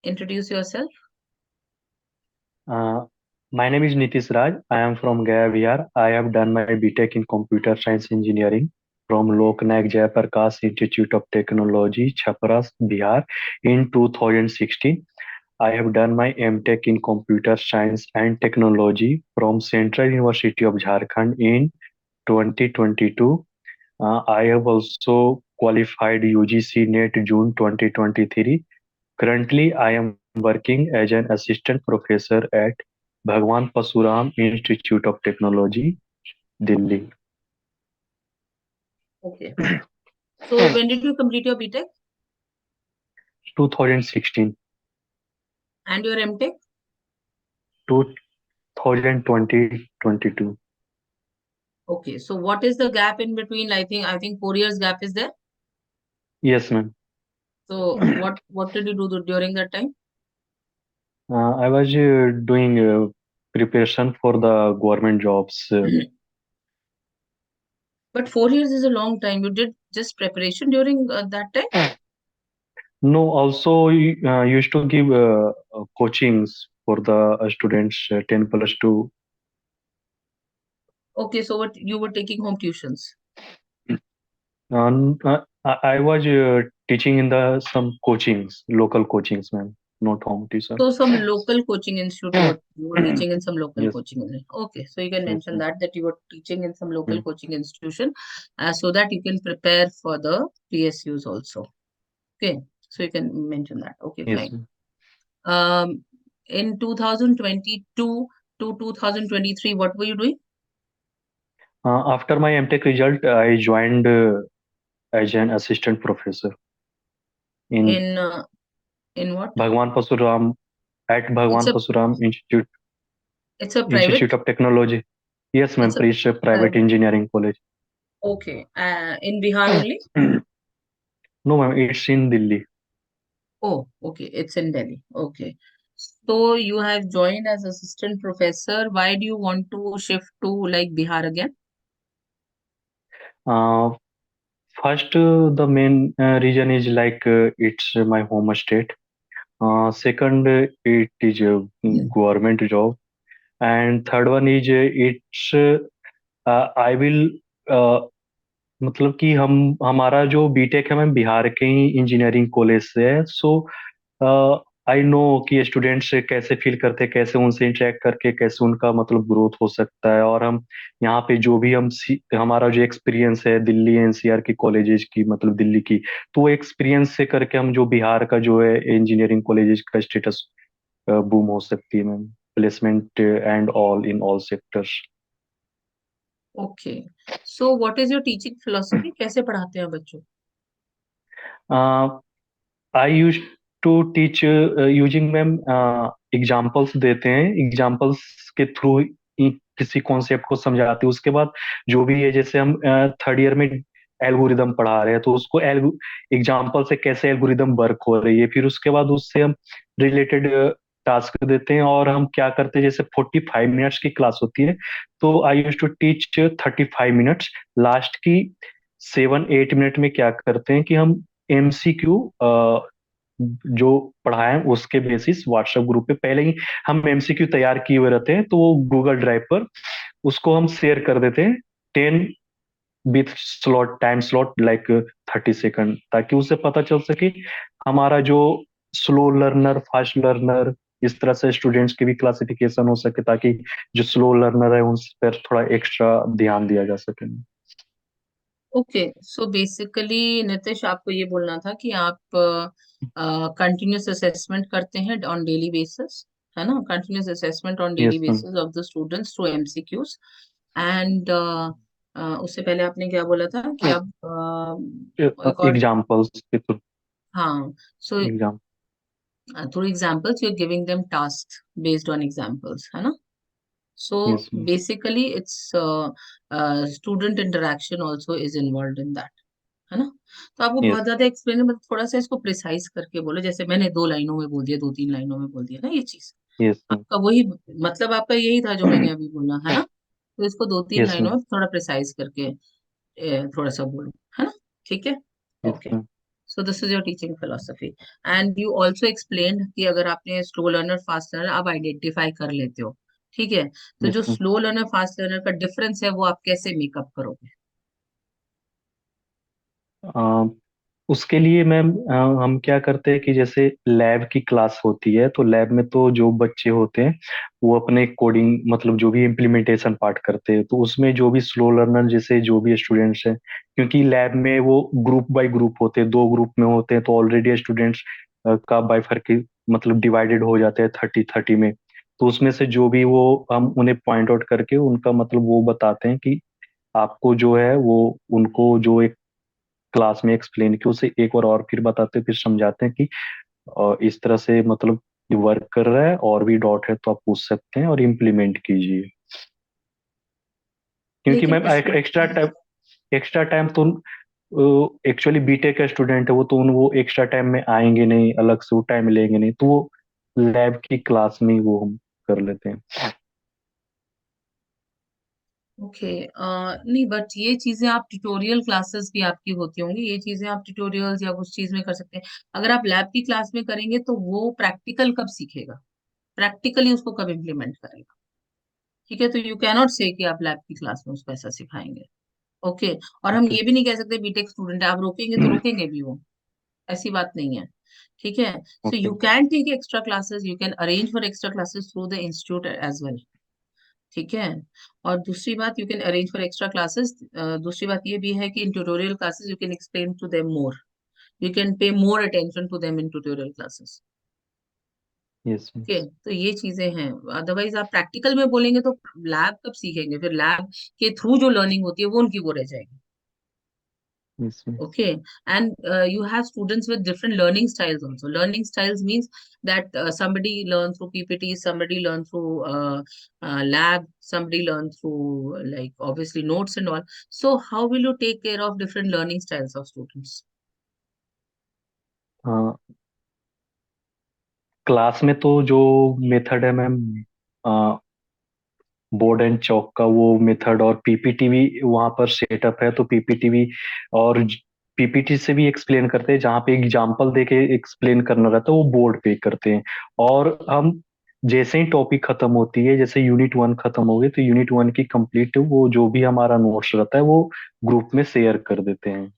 Introduce yourself. Uh, my name is Nitish Raj. I am from Gaya Bihar. I have done my BTech in Computer Science Engineering from Lok Nayak Jayaprakash Institute of Technology, Chhapra, Bihar in 2016. I have done my MTech in Computer Science and Technology from Central University of Jharkhand in 2022. I have also qualified UGC NET June 2023. Currently, I am working as an assistant professor at Bhagwan Pasuram Institute of Technology, Delhi. Okay. So when did you complete your BTech 2016 and your MTech? to 2022. Okay. So what is the gap in between? I think 4 years gap is there. Yes, ma'am. So what did you do during that time? I was doing preparation for the government jobs. But 4 years is a long time. You did just preparation during that time? No, also used to give coachings for the students 10 plus 2. Okay. So what you were taking home tuitions? I was teaching in the some coachings, local coachings, ma'am, not home tuition. So some local coaching institute you were teaching in some local Yes, coaching institute. Okay, so you can yes, mention ma'am. that you were teaching in some local Mm, coaching institution, so that you can prepare for the PSUs also. Okay, so you can mention that. Okay, yes, fine. ma'am. In 2022 to 2023, what were you doing? After my MTech result, I joined as an assistant professor in In in what? Bhagwan Pasuram at It's Bhagwan a Pasuram it's a Institute private. of Technology. Yes, ma'am. It's a It's a private private. engineering college. Okay, in Bihar only. No, ma'am. It's in Delhi. Oh, okay. It's in Delhi. Okay. So you have joined as assistant professor. Why do you want to shift to like Bihar again? Uh, First, the main reason is like it's my home state. Second, it is a government job, and third one is it's I will uh, मतलब कि हम हमारा जो BTech है ma'am Bihar के ही engineering college से है सो I know कि स्टूडेंट्स कैसे फील करते हैं कैसे उनसे इंटरेक्ट करके कैसे उनका मतलब ग्रोथ हो सकता है और हम यहाँ पे जो भी हमारा जो एक्सपीरियंस है दिल्ली एनसीआर की कॉलेजेस की मतलब दिल्ली की तो वो एक्सपीरियंस से करके हम जो बिहार का जो है इंजीनियरिंग कॉलेजेस का स्टेटस बूम हो सकती है ma'am placement and all in all sectors okay so what is your teaching philosophy कैसे पढ़ाते हैं बच्चों I use to teach using ma'am examples देते हैं एग्जाम्पल्स के थ्रू किसी कॉन्सेप्ट को समझाते हैं उसके बाद जो भी है जैसे हम थर्ड ईयर में एल्गोरिदम पढ़ा रहे हैं तो उसको एग्जाम्पल से कैसे एल्गोरिदम वर्क हो रही है फिर उसके बाद उससे हम रिलेटेड टास्क देते हैं और हम क्या करते हैं जैसे 45 मिनट्स की क्लास होती है तो I use to teach 35 minutes last की 7-8 मिनट में क्या करते हैं कि हम एमसीक्यू जो पढ़ाए उसके बेसिस व्हाट्सएप ग्रुप पे पहले ही हम एमसीक्यू तैयार किए हुए रहते हैं तो वो गूगल ड्राइव पर उसको हम शेयर कर देते हैं 10 with slot time slot like 30 second ताकि उसे पता चल सके हमारा जो स्लो लर्नर फास्ट लर्नर इस तरह से स्टूडेंट्स की भी क्लासिफिकेशन हो सके ताकि जो स्लो लर्नर है उन पर थोड़ा एक्स्ट्रा ध्यान दिया जा सके ओके सो बेसिकली नितिश आपको ये बोलना था कि आप कंटिन्यूस असेसमेंट करते हैं ऑन डेली बेसिस है ना continuous assessment on daily yes ma'am basis of the students through MCQs and उससे पहले आपने क्या बोला था कि आप एक और एग्जाम्पल्स के थ्रू हाँ so exam through examples you're giving them tasks based on examples है ना so yes ma'am basically it's student interaction also is involved in that है ना तो आपको यस बहुत ज्यादा एक्सप्लेन मतलब थोड़ा सा इसको प्रिसाइज करके बोलो जैसे मैंने 2 लाइनों में बोल दिया 2-3 लाइनों में बोल दिया ना ये चीज यस मैम आपका वही मतलब आपका यही था जो मैंने अभी बोला है ना तो इसको दो तीन यस लाइनों मैम में थोड़ा प्रिसाइज करके थोड़ा सा बोलो है ना ठीक है yes okay ma'am so this is your teaching philosophy. And you also explained कि अगर आपने स्लो लर्नर फास्ट लर्नर आप आइडेंटिफाई कर लेते हो, ठीक है, तो यस जो स्लो लर्नर फास्ट लर्नर का डिफरेंस है वो आप कैसे मेकअप करोगे? मैम, उसके लिए मैम हम क्या करते हैं कि जैसे लैब की क्लास होती है, तो लैब में तो जो बच्चे होते हैं वो अपने कोडिंग मतलब जो भी इम्प्लीमेंटेशन पार्ट करते हैं, तो उसमें जो भी स्लो लर्नर जैसे जो भी स्टूडेंट्स हैं, क्योंकि लैब में वो ग्रुप बाय ग्रुप होते हैं, दो ग्रुप में होते हैं, तो ऑलरेडी स्टूडेंट्स का बाइफरके मतलब डिवाइडेड हो जाते हैं 30-30 में। तो उसमें से जो भी वो हम उन्हें पॉइंट आउट करके उनका मतलब वो बताते हैं कि आपको जो है वो उनको जो एक क्लास में एक्सप्लेन किया उसे एक बार और फिर बताते हैं, फिर समझाते हैं कि इस तरह से मतलब ये वर्क कर रहा है, और भी डाउट है तो आप पूछ सकते हैं और इम्प्लीमेंट कीजिए। क्योंकि लेकिन मैम इस एक्स्ट्रा टाइम तो एक्चुअली बीटेक का स्टूडेंट है वो, तो वो एक्स्ट्रा टाइम में आएंगे नहीं, अलग से वो टाइम लेंगे नहीं, तो वो लैब की क्लास में ही वो हम कर लेते हैं। ओके, नहीं बट ये चीजें आप ट्यूटोरियल क्लासेस भी आपकी होती होंगी, ये चीजें आप ट्यूटोरियल्स या कुछ चीज में कर सकते हैं। अगर आप लैब की क्लास में करेंगे तो वो प्रैक्टिकल कब सीखेगा, प्रैक्टिकली उसको कब इम्प्लीमेंट करेगा? ठीक है, तो यू कैनॉट से कि आप लैब की क्लास में उसको ऐसा सिखाएंगे। ओके, और हम ओके। ये भी नहीं कह सकते बीटेक स्टूडेंट है आप रोकेंगे तो रोकेंगे भी वो, ऐसी बात नहीं है। ठीक है, so okay. You can take extra classes, you can arrange for extra classes through the institute as well. ठीक है, और दूसरी बात you can arrange for extra classes, दूसरी बात ये भी है कि in tutorial classes you can explain to them more, you can pay more attention to them in tutorial classes. Yes. Okay, तो ये चीजें हैं। अदरवाइज आप प्रैक्टिकल में बोलेंगे तो लैब कब सीखेंगे, फिर लैब के थ्रू जो लर्निंग होती है वो उनकी वो रह जाएगी। Yes. Okay, and you have students with different learning styles also. Learning styles means that somebody learns through PPT, somebody learns through lab, somebody learns through like obviously notes and all. So how will you take care of different learning styles of students? हाँ, class में तो जो method है ma'am, board and चौक का वो method, और PPT भी वहाँ पर सेटअप है, तो पीपीटी भी और पीपीटी से भी एक्सप्लेन करते हैं, जहाँ पे एग्जाम्पल देके एक्सप्लेन करना रहता है वो बोर्ड पे करते हैं। और हम जैसे ही टॉपिक खत्म होती है, जैसे यूनिट 1 खत्म हो गई, तो यूनिट 1 की कंप्लीट वो जो भी हमारा नोट्स रहता है वो ग्रुप में शेयर कर देते हैं।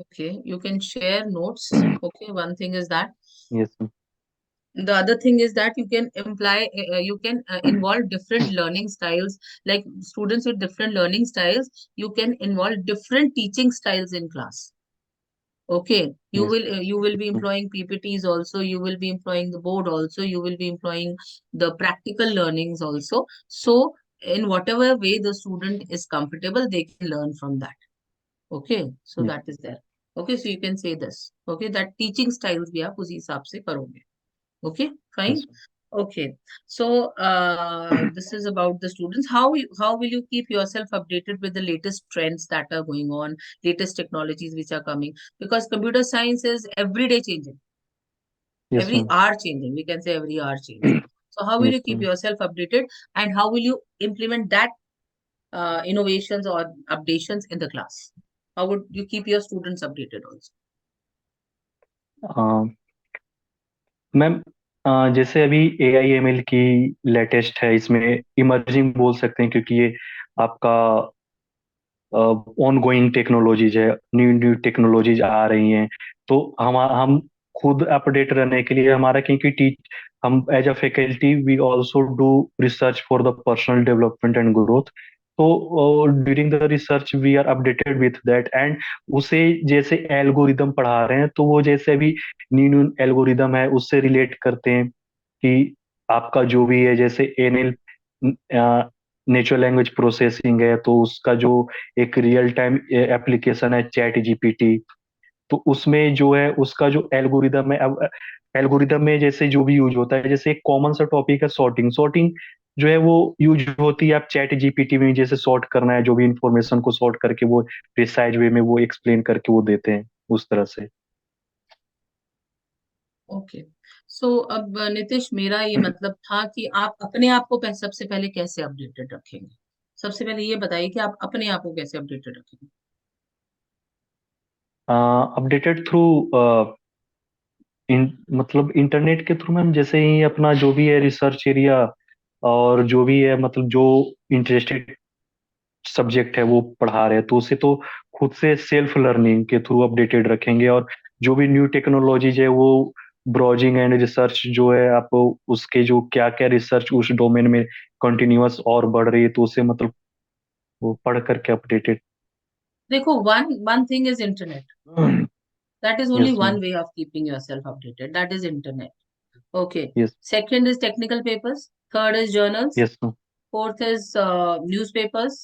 Okay, you can share notes. Okay, one thing is that. Yes. The other thing is that you can imply you can involve different learning styles, like students with different learning styles, you can involve different teaching styles in class. Okay, yes. you will be employing PPTs also, you will be employing the board also, you will be employing the practical learnings also. So in whatever way the student is comfortable, they can learn from that. Okay, so yes. that is there. Okay, so you can say this. Okay, that teaching styles भी आप उसी हिसाब से करोगे. Okay, fine. Yes. Okay, so this is about the students. How will you keep yourself updated with the latest trends that are going on, latest technologies which are coming? Because computer science is every day changing, yes every ma'am. hour changing. We can say every hour changing. So how will you yes keep ma'am. yourself updated, and how will you implement that innovations or updations in the class? How would you keep your students updated also? Ma'am, जैसे अभी AIML की latest है, इसमें emerging बोल सकते हैं, क्योंकि ये आपका ऑन गोइंग टेक्नोलॉजीज है, न्यू न्यू टेक्नोलॉजीज आ रही हैं। तो हम खुद अपडेट रहने के लिए हमारा, क्योंकि टीच हम as a faculty we also do research for the personal development and growth. तो during the research we are updated with that, and उसे जैसे एल्गोरिदम पढ़ा रहे हैं, तो वो जैसे अभी न्यू न्यू एल्गोरिदम है उससे रिलेट करते हैं कि आपका जो भी है, जैसे NL नेचुरल लैंग्वेज प्रोसेसिंग है, तो उसका जो एक रियल टाइम एप्लीकेशन है चैट जीपीटी, तो उसमें जो है उसका जो एल्गोरिदम है, अब एल्गोरिदम में जैसे जो भी यूज होता है, जैसे एक कॉमन सा टॉपिक है सॉर्टिंग। सॉर्टिंग जो है वो यूज होती है, आप चैट जीपीटी में जैसे सॉर्ट करना है, जो भी इंफॉर्मेशन को सॉर्ट करके वो प्रिसाइज वे में वो एक्सप्लेन करके वो देते हैं उस तरह से। ओके, सो अब नितिश मेरा ये मतलब था कि आप अपने आप को सबसे पहले कैसे अपडेटेड रखेंगे? सबसे पहले ये बताइए कि आप अपने आप को कैसे अपडेटेड रखेंगे? अपडेटेड थ्रू मतलब इंटरनेट के थ्रू मैम, जैसे ही अपना जो भी है रिसर्च एरिया और जो भी है मतलब जो इंटरेस्टेड सब्जेक्ट है वो पढ़ा रहे हैं, तो उसे तो खुद से सेल्फ लर्निंग के थ्रू अपडेटेड रखेंगे। और जो भी न्यू टेक्नोलॉजीज है वो ब्राउजिंग एंड रिसर्च जो है, आप उसके जो क्या क्या रिसर्च उस डोमेन में कंटिन्यूअस और बढ़ रही है, तो उसे मतलब वो पढ़ करके अपडेटेड। देखो, one one thing is internet. That is only yes one ma'am. way of keeping yourself updated. That is internet. Okay. Yes. Second is technical papers. Third is journals. Yes ma'am. Fourth is newspapers.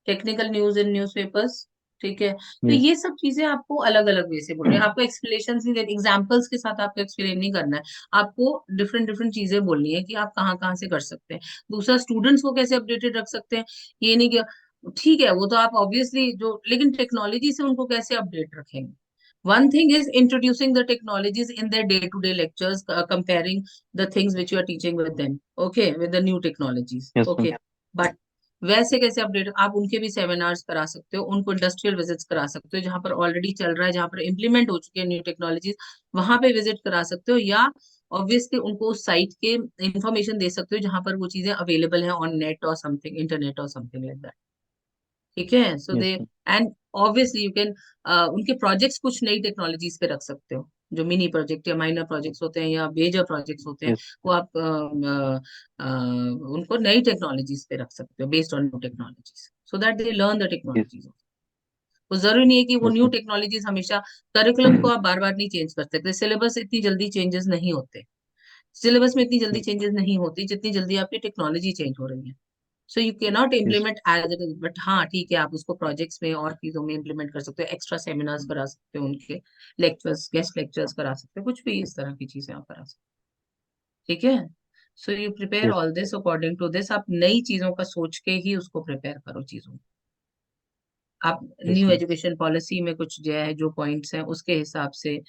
Technical news in newspapers. ठीक है, तो yes. ये सब चीजें आपको अलग अलग वे से बोल रहे हैं. आपको एक्सप्लेनेशन नहीं देनी, एग्जाम्पल्स के साथ आपको एक्सप्लेन नहीं करना है. आपको डिफरेंट डिफरेंट चीजें बोलनी है कि आप कहाँ कहाँ से कर सकते हैं. दूसरा, स्टूडेंट्स को कैसे अपडेटेड रख सकते हैं. ये नहीं कि ठीक है वो तो आप ऑब्वियसली जो, लेकिन टेक्नोलॉजी से उनको कैसे अपडेट रखेंगे. One thing is introducing the technologies in their day-to-day lectures, comparing the things which you are teaching with them, okay, with the new technologies, yes ma'am. okay. But वैसे कैसे update, आप उनके भी seminars करा सकते हो, उनको इंडस्ट्रियल विजिट्स करा सकते हो, जहां पर ऑलरेडी चल रहा है, जहां पर इम्प्लीमेंट हो चुके हैं न्यू टेक्नोलॉजीज, वहां पे विजिट करा सकते हो. या ऑब्वियसली उनको उस साइट के इंफॉर्मेशन दे सकते हो जहां पर वो चीजें अवेलेबल हैं ऑन नेट और समथिंग, इंटरनेट और समथिंग लाइक दैट. ठीक है, so they, yes ma'am. And obviously you can उनके प्रोजेक्ट्स कुछ नई टेक्नोलॉजीज पे रख सकते हो. जो मिनी प्रोजेक्ट या माइनर प्रोजेक्ट्स होते हैं या मेजर प्रोजेक्ट्स होते हैं, यस। वो आप उनको नई टेक्नोलॉजीज पे रख सकते हो, based on new technologies, so that they learn the yes. Technologies. तो जरूरी नहीं है कि वो यस न्यू मैम। टेक्नोलॉजीज हमेशा, करिकुलम को आप बार बार नहीं चेंज कर सकते. सिलेबस इतनी जल्दी चेंजेस नहीं होते. सिलेबस में इतनी जल्दी चेंजेस नहीं होती जितनी जल्दी आपकी टेक्नोलॉजी चेंज हो रही है. So you can not yes. Implement as it is, but हाँ ठीक है, आप उसको प्रोजेक्ट्स में और चीजों में इम्प्लीमेंट कर सकते हो. एक्स्ट्रा सेमिनार्स करा सकते हो, उनके लेक्चर्स, गेस्ट लेक्चर्स करा सकते हो, कुछ भी इस तरह की चीजें आप करा सकते हो. ठीक है, so you prepare yes. All this according to this. आप नई चीजों का सोच के ही उसको प्रिपेयर करो चीजों. आप yes new ma'am. Education policy में कुछ जो है, जो पॉइंट्स हैं उसके हिसाब से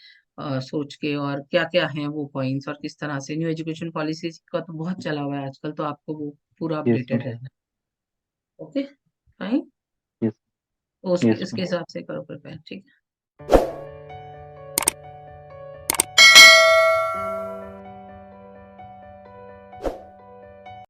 सोच के, और क्या क्या हैं वो पॉइंट्स, और किस तरह से न्यू एजुकेशन पॉलिसी का तो बहुत चला हुआ है आजकल, तो आपको वो पूरा यस अपडेटेड मैम। रहना. Okay, fine. यस। उसके यस इसके मैम। हिसाब से करो प्रिपेयर. ठीक है.